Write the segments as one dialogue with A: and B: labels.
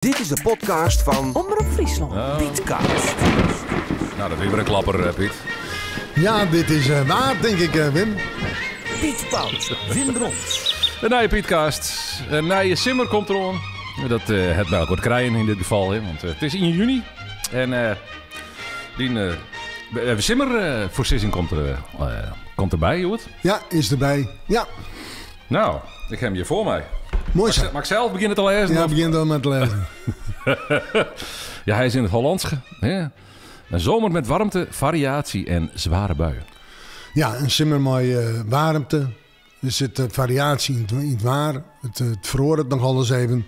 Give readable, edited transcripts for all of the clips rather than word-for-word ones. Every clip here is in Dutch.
A: Dit is de podcast van
B: Omroep Friesland.
A: Pietcast.
C: Nou, dat is weer een klapper, Piet.
D: Ja, dit is waar, denk ik, Wim.
A: Piet Pout, Wim Brons.
C: Een nieuwe Pietcast. Een nieuwe simmer komt er aan. Dat het wel wordt krijgen in dit geval, hè, want het is in juni. En die simmerversissing komt erbij, Joet.
D: Ja, is erbij. Ja,
C: Nou, ik heb hem hier voor mij.
D: mooi zo.
C: Mag ik zelf beginnen te lezen?
D: Ja,
C: of-
D: begin dan met lezen.
C: Ja, hij is in het Hollands. Hè? Een zomer met warmte, variatie en zware buien.
D: Ja, een simmer met warmte. Er zit variatie in het waar. Het verhoort nog alles even.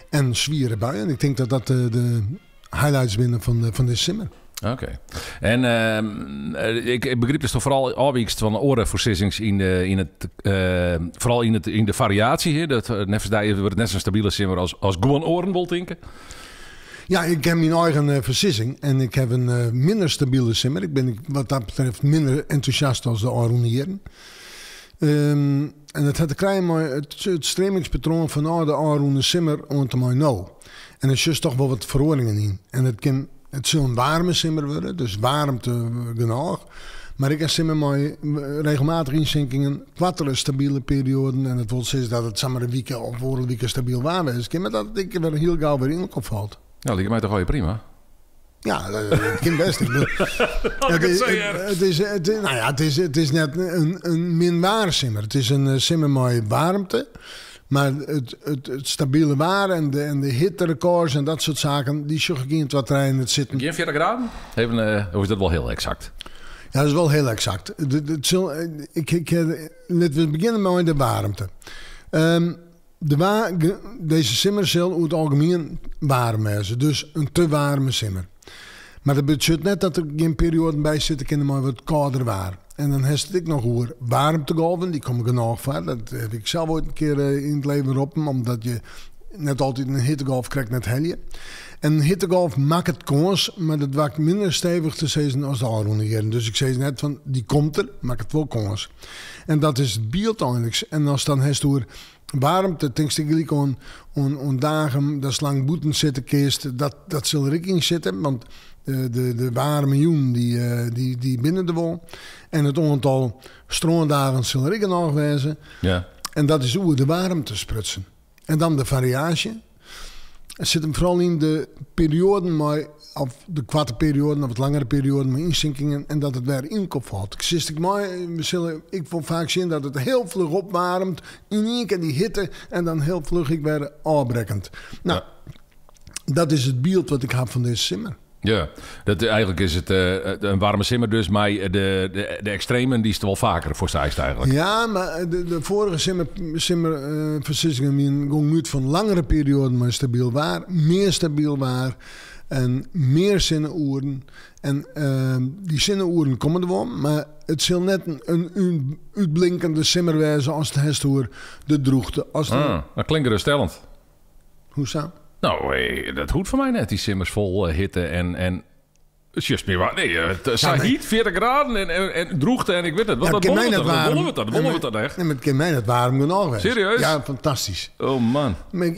D: En zwieren buien. Ik denk dat dat de highlights binnen van de simmer.
C: Oké. En ik begreep dus toch vooral afwijkst van orenversissings vooral in de variatie. Hè? Dat wordt net zo'n stabiele simmer als gewoon oren wil denken.
D: Ja, ik heb mijn eigen versissing. En ik heb een minder stabiele simmer. Ik ben wat dat betreft minder enthousiast als de Aronieren. En het had te krijgen met het stremingspatroon van de Aroene simmer onto mij nou. En er zit toch wel wat verhoringen in. En het zal een warme simmer worden, dus warmte genoeg. Maar ik heb simmer met regelmatig inzinkingen, kwattere stabiele perioden. En het wil zeggen dat het samen een week of voor een week stabiel warm is. Maar dat ik er heel gauw weer in opvalt.
C: Nou, die mij toch al prima.
D: Ja, dat kan best. Het is net een minwaar simmer. Het is een simmer met warmte. Maar het stabiele waar en de hitterecords en dat soort zaken, die zoek ik in het wat erin het zitten.
C: 40 graden? Of is dat wel heel exact?
D: Ja, dat is wel heel exact. Laten we beginnen met de warmte. Deze simmer zal over het algemeen warm zijn. Dus een te warme simmer. Maar dat betekent net dat er geen periode bij zit, ik maar wat kouder waar. En dan heeft ik nog over warmtegolven, die komen genoeg van. Dat heb ik zelf ooit een keer in het leven op, omdat je net altijd een hittegolf krijgt net helje. En een hittegolf maakt het kans, maar dat waakt minder stevig te zeggen als de Aroenieren. Dus ik zei net van, die komt er, maakt het wel kans. En dat is het beeld eigenlijk. En als dan heeft door warmte, denk ik on dagen, dat lang boeten zitten kist, dat zal er ook in zitten, want de warme joen die binnen de wol. En het aantal stroomdagen zal er ook nog wezen.
C: Ja.
D: En dat is hoe de warmte sprutsen. En dan de variatie. Het zit hem vooral in de perioden, of de kwarte perioden of wat langere perioden met inzinkingen en dat het weer inkop valt. Ik wil vaak zien dat het heel vlug opwarmt, in één keer die hitte en dan heel vlug weer afbrekkend. Nou, dat is het beeld wat ik heb van deze simmer.
C: Ja, eigenlijk is het een warme simmer dus, maar de extremen die is er wel vaker voor zijst eigenlijk.
D: Ja, maar de vorige simmerversissingen ging uit van langere perioden maar stabiel waar, meer stabiel waar en meer zinnenoeren. En die zinnenoeren komen er wel, maar het zal net een uitblinkende simmer wezen als het heeft door de droogte.
C: Dat klinkt geruststellend.
D: Hoe zo?
C: Nou, dat hoeft voor mij net, die simmers vol hitte en het is juist meer waar. Nee, het staat heat, 40 graden en droogte en ik weet het. Wat dat bollen we dat echt.
D: Nee, maar het kan mij net warm genoeg wezen.
C: Serieus?
D: Ja, fantastisch.
C: Oh man.
D: Maar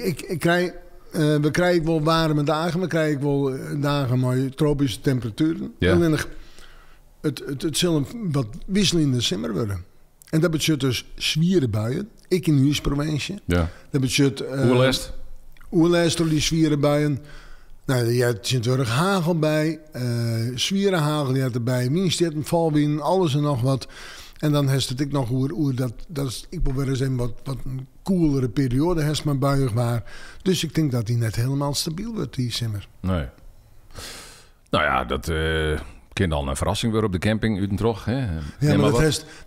D: we krijgen wel warme dagen, we krijgen wel dagen met tropische temperaturen.
C: Ja.
D: Alleen het zal een wat wisselende simmer worden. En dat betekent dus zwieren buien. Ik in de provincie.
C: Ja.
D: Dat betekent
C: Oerlest.
D: oerlijst door die zwieren buien. Nou, je hebt natuurlijk hagel bij, zwierenhagel je hebt erbij, minstert, een valwind, alles en nog wat. En dan heeft het ik nog hoe dat is, ik probeer eens een wat een koelere periode heeft maar buiig waar. Dus ik denk dat die net helemaal stabiel wordt, die simmer.
C: Nee. Nou ja, dat kan dan een verrassing weer op de camping Utentrog. Hè?
D: Ja, maar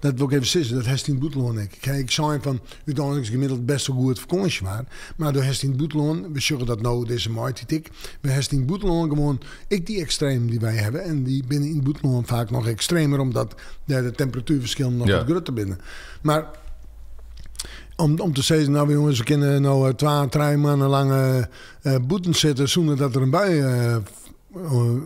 D: dat wil ik even zeggen, dat heeft in Boetloon. Ik zei van, uiteindelijk is gemiddeld best wel goed vakantie waar. Maar door heeft in Boetloon, we zeggen dat nou deze maart die we hebben in Boetloon gewoon, die extreem die wij hebben. En die binnen in Boetloon vaak nog extremer, omdat de temperatuurverschillen nog wat groter binnen. Maar om te zeggen, nou jongens, we kunnen nou 2-3 maanden lang boeten zitten zonder dat er een bui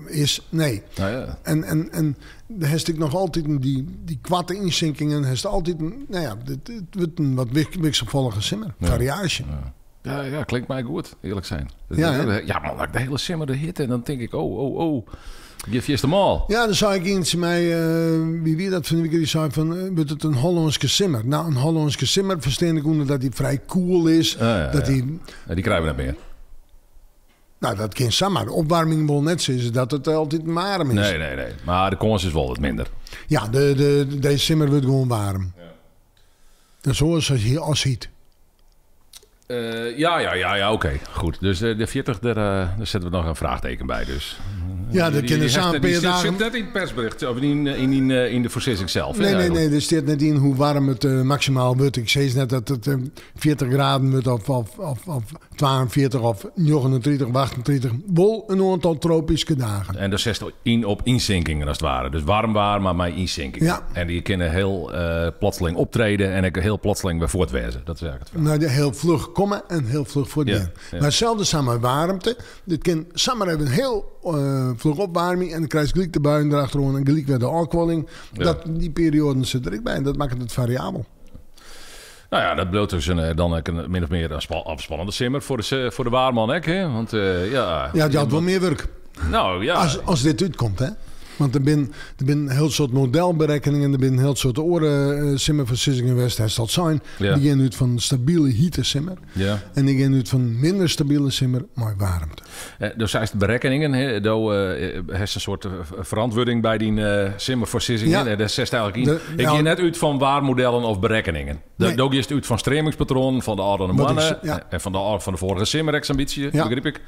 D: is. Nee.
C: Nou ja.
D: En daar heeft ik nog altijd die kwatte inzinkingen. Heeft altijd het wordt een wat wisselvallige simmer.
C: Ja.
D: Variatie.
C: Ja. Ja, klinkt mij goed, eerlijk zijn.
D: Ja,
C: man, dat ik de hele simmer de hitte en dan denk ik, oh. Geef je eerst de mal.
D: Ja, dan zei ik eens mij, wie dat van de week, die zei van, wordt het een Hollandse simmer? Nou, een Hollandse simmer versteer ik onder dat hij vrij cool is. Dat die
C: krijgen we net meer.
D: Nou, dat kan samen. De opwarming wel net zo is dat het altijd warm is.
C: Nee. Maar de kans is wel wat minder.
D: Ja, deze simmer wordt gewoon warm. Ja. En zoals je als ziet.
C: Ja, oké. Goed. Dus de 40, daar zetten we nog een vraagteken bij. Dus.
D: Ja, dat kunnen samen per dag.
C: Zit net in het persbericht, of in de voorzissing zelf.
D: Nee, er staat net in hoe warm het maximaal wordt. Ik zei net dat het 40 graden wordt of 42 of 39, 38. Wel een aantal tropische dagen.
C: En dat zet in op inzinkingen als het ware. Dus warm waar, maar met inzinkingen.
D: Ja.
C: En die kunnen heel plotseling optreden en ik heel plotseling weer voortwezen. Dat is eigenlijk het
D: verhaal. Nou, heel vlug komen en heel vlug voortgaan. Ja. Maar hetzelfde samen warmte. Dit kan samen hebben een heel vlug opwarming en dan krijg je gelijk de buien erachteraan en gelijk weer de afkwelling. Ja. Die perioden zitten er bij en dat maakt het variabel.
C: Nou ja, dat bloot dus dan een min of meer afspannende simmer voor de waarman. Hè? Want
D: ja, die had wel meer werk.
C: Nou ja.
D: Als dit uitkomt, hè? Want er zijn een heel soort modelberekeningen, er zijn een heel soort oren simmer van Sissingen West. Hij zal zijn.
C: Ja.
D: Die gaan uit van stabiele hitte simmer.
C: Ja.
D: En die gaan uit van minder stabiele simmer, maar warmte.
C: Dus zijn de berekeningen, heeft een soort verantwoording bij die simmer voor Sissingen. Ja. Dat zegt eigenlijk in. Ik ga net uit van waarmodellen of berekeningen. Dat ook eerst uit van stremingspatronen van de oude mannen en van de vorige simmer-exambitie, begrijp ik.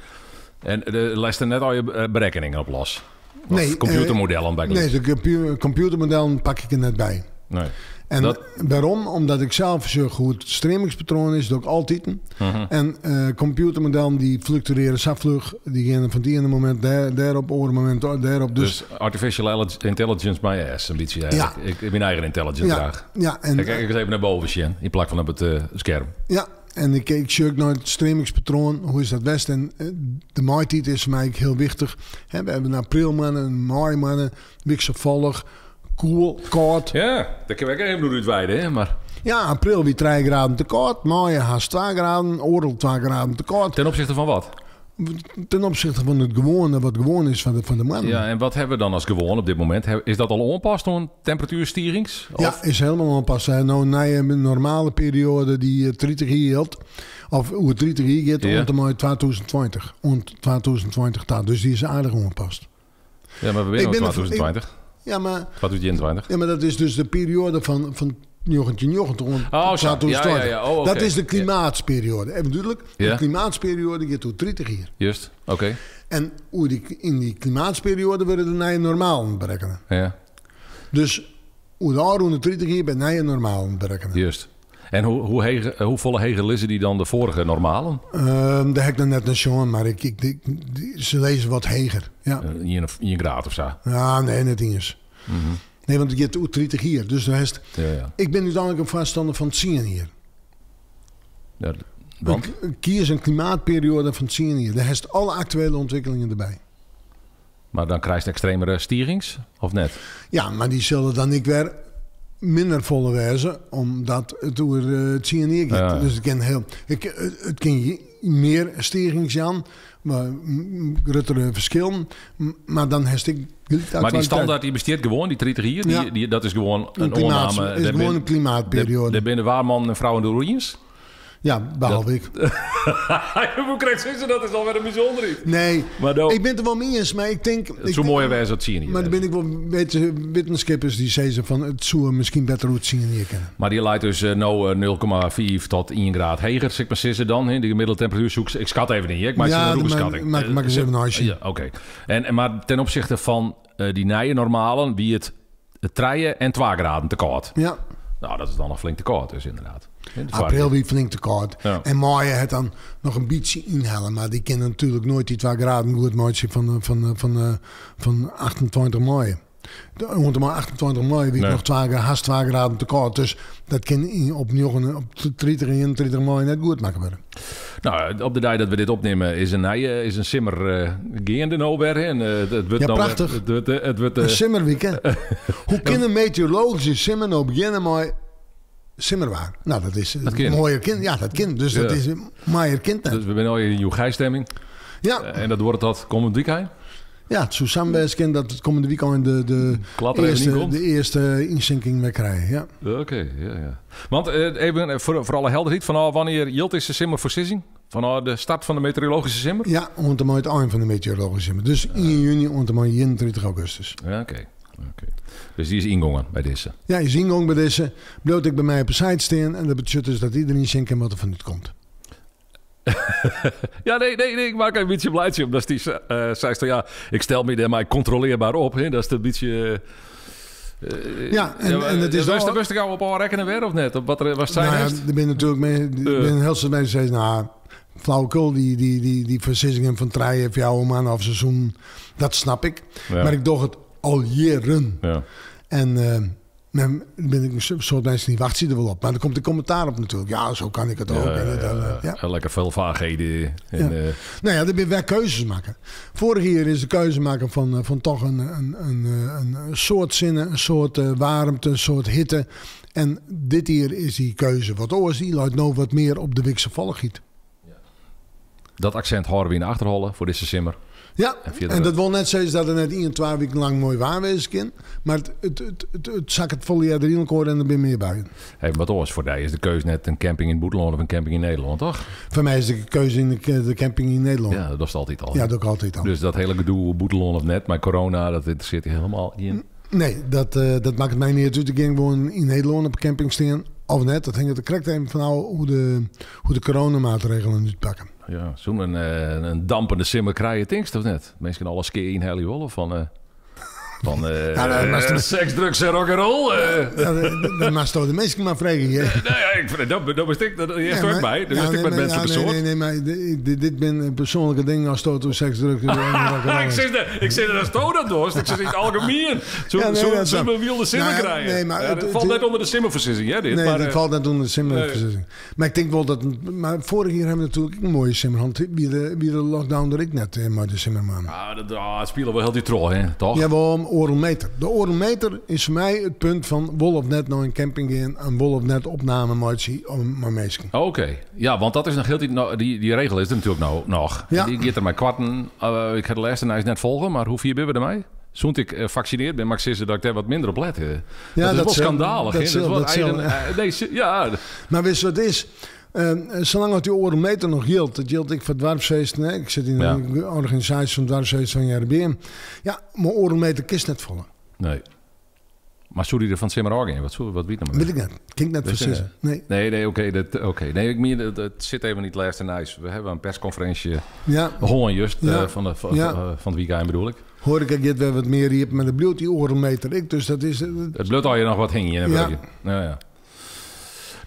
C: En lijst er net al je berekeningen op los. Of computermodellen bij
D: Nee, de computermodellen pak ik er net bij.
C: Nee.
D: En waarom? Omdat ik zelf zorg hoe het stremingspatroon is, dat ook altijd. En computermodellen die fluctueren zo vlug, die gaan van het ene moment daarop, over moment daarop.
C: Dus artificial intelligence my ass, een beetje. Ja. Ik mijn eigen intelligence graag.
D: Ja, en
C: kijk eens even naar boven, Sjen, in plaats van op het scherm.
D: Ja. En ik zoek naar het stremingspatroon. Hoe is dat best? En de maaitijd is voor mij heel wichtig. We hebben een aprilmannen, een maaimannen. Wisselvallig, koel, koud.
C: Ja, dat kan ik even door uitweiden, hè? Maar...
D: Ja, april wie 3 graden te koud. Maai haast 2 graden. Oorlog 2 graden te koud.
C: Ten opzichte van wat?
D: Ten opzichte van het gewone, wat gewoon is van de man.
C: Ja, en wat hebben we dan als gewoon op dit moment? Is dat al onpast door een temperatuurstierings?
D: Ja, is helemaal onpast. Nou, na een normale periode die 30 jaar hield, of hoe 30 jaar gaat, onder 2020. Onder 2020 staat. Dus die is aardig onpast.
C: Ja, maar we zijn 2020.
D: Ja, maar
C: 2021.
D: Ja, maar dat is dus de periode van 1990
C: Oh,
D: dat is de klimaatsperiode. Even duidelijk, de klimaatsperiode gaat tot 30 jaar.
C: Juist, oké.
D: En in die klimaatsperiode worden de nieuwe normaal berekenen.
C: Ja.
D: Dus hoe de 30 jaar bij nieuwe normaal berekenen.
C: Juist. En hoe volle hegel is die dan de vorige normalen?
D: Daar heb ik dan net een show, maar ze lezen wat heger. Ja.
C: In een graad of zo?
D: Ja, nee, net eens.
C: Mm-hmm.
D: Nee, want je hebt 30 hier. Dus ik ben uiteindelijk een vaststander van het zien hier.
C: Ja, want?
D: Kies een klimaatperiode van het zien hier. Daar heeft alle actuele ontwikkelingen erbij.
C: Maar dan krijg je extremere stierings, of net?
D: Ja, maar die zullen dan niet weer minder volle wijzen, omdat het door het zien hier gaat. Ja. Dus het kan meer stierings aan, maar grotere verschillen. Maar dan heeft ik.
C: Maar die standaard die besteedt gewoon, die 30 hier, dat is gewoon een oorname.
D: Het is gewoon een klimaatperiode.
C: Daar binnen waarman en vrouw in de ruïnes?
D: Ja, behalve ik.
C: Hoe krijg je dat is alweer een bijzonder.
D: Nee, maar ik ben het er wel mee eens, maar ik denk...
C: Het is zo mooie wijze dat zien hier.
D: Maar dan ben ik wel wetenschappers die zeggen van het zou misschien beter hoe het zien hier kennen.
C: Maar die leidt dus 0,4 tot 1 graad heger, zeg maar zitten dan. De gemiddelde temperatuur zoek ik schat even niet. Ik maak een roepenschatting.
D: Maak eens even een huisje.
C: Ja, oké. Maar ten opzichte van die nieuwe normalen, wie het treien en 2 graden te koud.
D: Ja.
C: Nou, dat is dan nog flink te koud, dus inderdaad.
D: April wie flink te koud. Ja. En maai het dan nog een beetje inhalen. Maar die kennen natuurlijk nooit die 2 graden goed maatje van 28 mei. Rond de 28 mei wie nog 2 graden te koud. Dus dat kan op 30 en 31 mei net goed maken worden.
C: Nou, op de dag dat we dit opnemen is een simmer gaande nou weer. En het wordt
D: prachtig.
C: Het wordt
D: een simmerweekend. Hoe kan een meteorologische simmer nou beginnen met simmerwaar. Nou, dat is
C: Dat
D: een
C: kind.
D: mooier kind. Ja, dat kind. Dus
C: Ja.
D: dat is een mooier kind.
C: Dus we zijn al in Joegijstemming.
D: Ja,
C: En dat wordt dat komend weekend.
D: ja, het Susanne-kind dat het komende weekend de eerste inzinking mee krijgen. Ja.
C: Oké, ja. Want even voor alle helderheid. Vanaf wanneer Jilt is de simmer voor Sissing? Vanaf de start van de meteorologische simmer?
D: Ja, ondermooi het eind van de meteorologische simmer. Dus 1 juni ondermooi 31 augustus.
C: Ja, oké. Dus die is ingongen bij deze.
D: Ja, je ziet ook bij deze. Bloot ik bij mij op een site staan. En dat betekent dus dat iedereen zinken wat er van het komt.
C: Ja, nee, ik maak een beetje blijdje op. Dat is die zei zo, ja, ik stel me er maar controleerbaar op. Hè? Dat is een beetje...
D: ja, en het is
C: wel... Wist ik jou op al rekenen weer of net? Op wat er was zijn
D: nou,
C: heeft?
D: er ben natuurlijk heel veel mensen zeggen, nou, flauwekul, die versissingen van 3 of jouw man of seizoen, dat snap ik.
C: Ja.
D: Maar ik doe het al jaren.
C: Ja.
D: En dan ben ik een soort mensen die wachten er wel op. Maar dan komt de commentaar op natuurlijk. Ja, zo kan ik het ook.
C: Ja. Lekker veel vaagheden. En,
D: Nou ja, dan ben je keuzes maken. Vorig jaar is de keuze maken van toch een soort zinnen, een soort warmte, een soort hitte. En dit jaar is die keuze wat oors. Die luidt nou wat meer op de Wikse volgiet.
C: dat accent horen we in de achterhollen voor deze simmer.
D: Ja, en dat wil net zeggen dat er net 1 en 2 weken lang mooi waar wezen kan. Maar het zak het volle jaar erin elkaar en er ben meer bij.
C: Hey, wat was voor die? Is de keuze net een camping in Boeteland of een camping in Nederland, toch?
D: Voor mij is de keuze in de camping in Nederland.
C: Ja, dat is altijd al.
D: Ja, dat doe ik altijd al.
C: Dus dat hele gedoe Boeteland of net, maar corona, dat interesseert hij helemaal in.
D: Nee, dat maakt het mij niet uit. Ik ging gewoon in Nederland op een camping staan. Of net, dat hangt er correct even van hoe de coronamaatregelen nu pakken.
C: Ja, zo'n een dampende simmer krijgen, denkst of net? Mensen alles keer in Helly Wolf van seks, drugs en rock'n'roll.
D: Dan mag je de mensen maar vragen.
C: Nee, dat wist ik er eerst ook bij. Dat wist ik met mensen soort.
D: Nee, maar dit ben persoonlijke dingen als tot seks, drugs en rock'n'roll.
C: Ik zeg dat Sto dat dorst. Ik zeg in het algemeen. Zo'n wilde simmer krijgen. Nee, maar het valt net onder de simmerversissing, hè?
D: Nee, dat valt net onder de simmerversissing. Maar ik denk wel dat... Maar vorig jaar hebben we natuurlijk een mooie simmerhand. Wie de lockdown dat ik net maar de simmerman.
C: Ja, het spelen wel heel die troll, hè? Toch?
D: Ja, waarom? Oorlmeter. De oorlmeter is voor mij het punt van wol of net naar een camping gaan en wol of net opname maatje om maar meesken.
C: Oké. Ja, want dat is nog heel die regel is er natuurlijk nog.
D: Ja.
C: Die gaat er maar kwarten. Ik ga de laatste net volgen, maar hoe vier ben we ermee? Zo'n ik gevaccineerd ben, mag ik zeggen dat ik daar wat minder op let. Ja, dat is wel schandalig. Ja.
D: Maar wist je wat het is? Zolang het die oorlmeter nog geldt, dat geldt ik voor het dwarfsfeest. Ik zit in de organisatie van het dwarfsfeest van JRBM. Ja, mijn oorlmeter kist net volgen.
C: Nee. Maar zou die er van Simmer in? Wat biedt hem?
D: Weet ik net. Klinkt net precies.
C: Nee, oké. Nee, ik meen, het zit even niet last en nice. We hebben een persconferentie.
D: Ja.
C: Gewoon juist van het weekend bedoel ik.
D: Hoor ik het weer wat meer hier, maar de bloed die oorlmeter. Dus dat is...
C: Het bloed al je nog wat hing. Ja.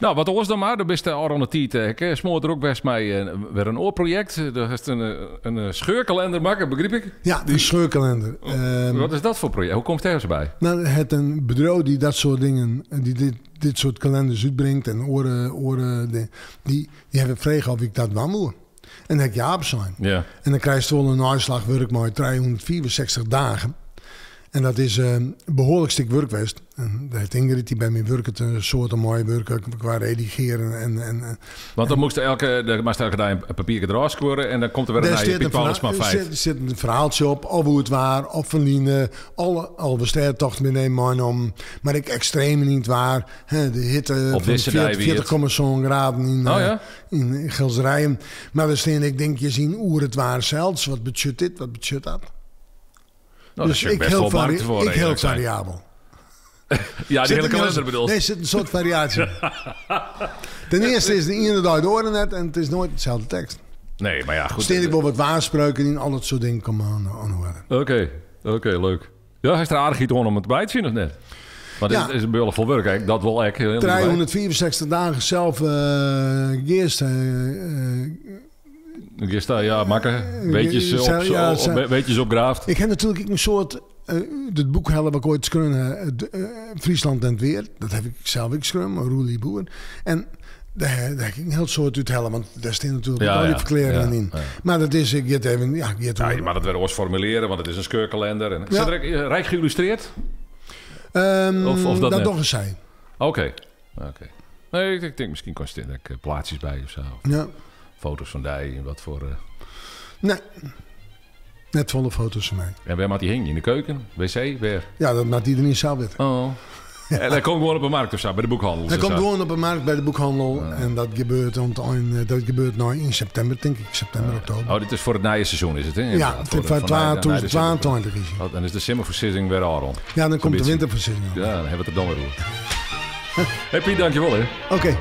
C: Nou, wat was dan maar? De beste Aron Tiet. Ik smoort er ook best mee weer een oorproject. Er is een scheurkalender maken, begreep ik?
D: Ja, een scheurkalender.
C: Wat is dat voor project? Hoe komt het ergens bij?
D: Nou, het een bedrijf die dat soort dingen, die dit soort kalenders uitbrengt en oren die hebben vragen of ik dat wel moet. En dan heb ik ja op zijn.
C: Ja.
D: En dan krijg je wel een uitslag werk maar 364 dagen. En dat is een behoorlijk stuk werk geweest. En dat heeft Ingrid die bij mij werkt, een soort mooie werk qua redigeren.
C: Want dan moest elke dag een papiertje eruit scoren en dan komt er weer een Piet Paulusma 5.
D: Er zit een verhaaltje op, of hoe het waar, of van Liene. Alle bestertocht meenemen om. Maar ik extreem niet waar. Hè, de hitte
C: op
D: van 40,7 graden in Gilserijen. Maar dan steen ik denk je zien hoe het waar zelfs. Wat budget dit, wat budget dat?
C: Nou,
D: dus ik heel variabel.
C: Ja, die hele kalender bedoel.
D: Nee, er zit een soort variatie. Ten eerste is de ene dag door net en het is nooit dezelfde tekst.
C: Nee, maar ja, goed.
D: Steen ik wel wat waarspreuken in, al dat soort dingen komen aan.
C: Oké, leuk. Ja, hij is er aardig iets om het bij te zien of net? Want het is een behoorlijk vol werk, hè? Dat wel echt.
D: 364 dagen zelf geest.
C: Makken. Weetjes opgraaft.
D: Ik heb natuurlijk een soort... het boek wat ik ooit schreven Friesland en het Weer. Dat heb ik zelf geschreven, Roelie Boer. En daar heb ik een heel soort uithellen, want daar staan natuurlijk al die verklaringen in. Ja. Maar dat is... Ik get even...
C: maar dat weer eens formuleren, want het is een scheurkalender. Is het rijk geïllustreerd?
D: Of dat nog eens zijn.
C: Oké. Nee, ik denk misschien kost er plaatsjes bij of zo.
D: Ja.
C: Foto's van die en wat voor...
D: Nee. Net volle foto's van mij.
C: En waar maakt die hing? In de keuken? Wc? Waar?
D: Ja, dat maakt iedereen zelf weten.
C: Oh. Ja. En dat komt gewoon op een markt of zo, bij de boekhandel.
D: Dat komt gewoon op een markt bij de boekhandel. Ja. En dat gebeurt, nou in september, denk ik. September, oktober.
C: Oh, dit is voor het nieuwe is het, hè?
D: Ja, voor 2022 is het.
C: Dan is de simmerversissing weer al rond.
D: Ja, dan komt de winterversissing.
C: Ja, dan hebben we het er dan weer over. Hey Piet, dankjewel hè.
D: Oké.